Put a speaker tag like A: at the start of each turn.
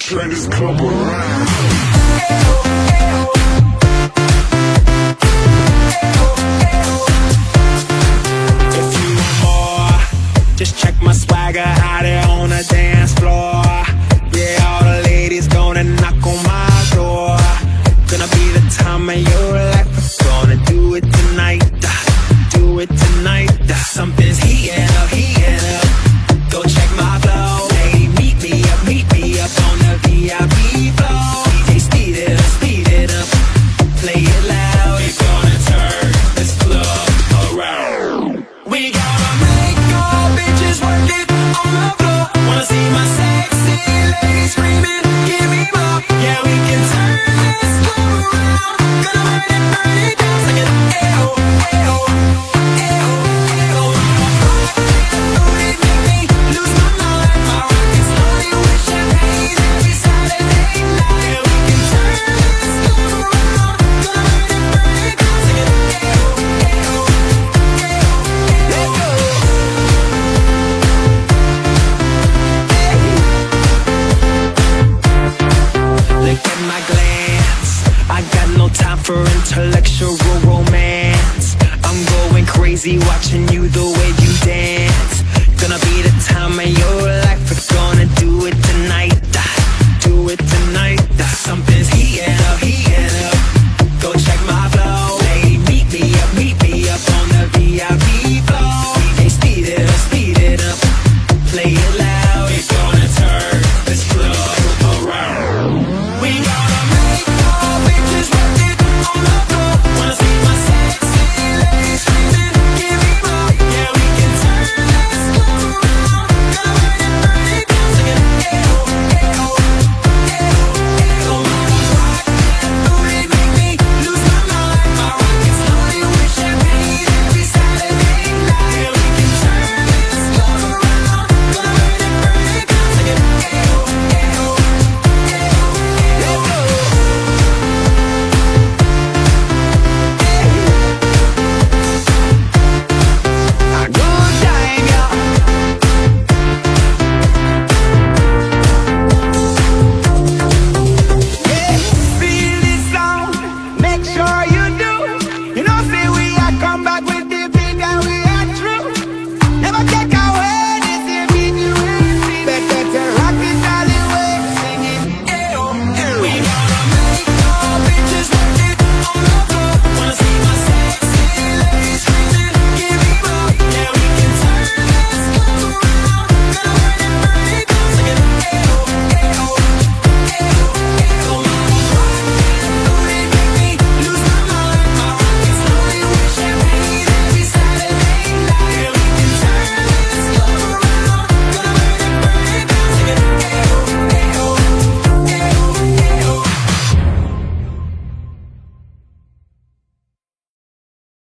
A: Trainers come around.
B: If you want more, just check my swagger out there on the dance floor. Yeah, all the ladies gonna knock on my door. Gonna be the time of your life. Gonna do it tonight. Do it tonight. Something's heating up, heating up. Go check my flow. Hey, meet me up on the VIP floor. DJ speed it up, play it loud. It's gonna turn this club around. We gotta make all bitches work it on the floor. Wanna see my sexy ladies screaming, give me more. Yeah, we can turn this club around. Gonna burn it down, singing ayo, ayo, ayo, ayo. Booty make me lose my mind. My rockets loaded with champagne every Saturday night. Yeah, we can turn this club around. Gonna burn it down, singing ayo, ayo, ayo. Let's go. Look at my glance, I got no time for intellectual romance. I'm going crazy,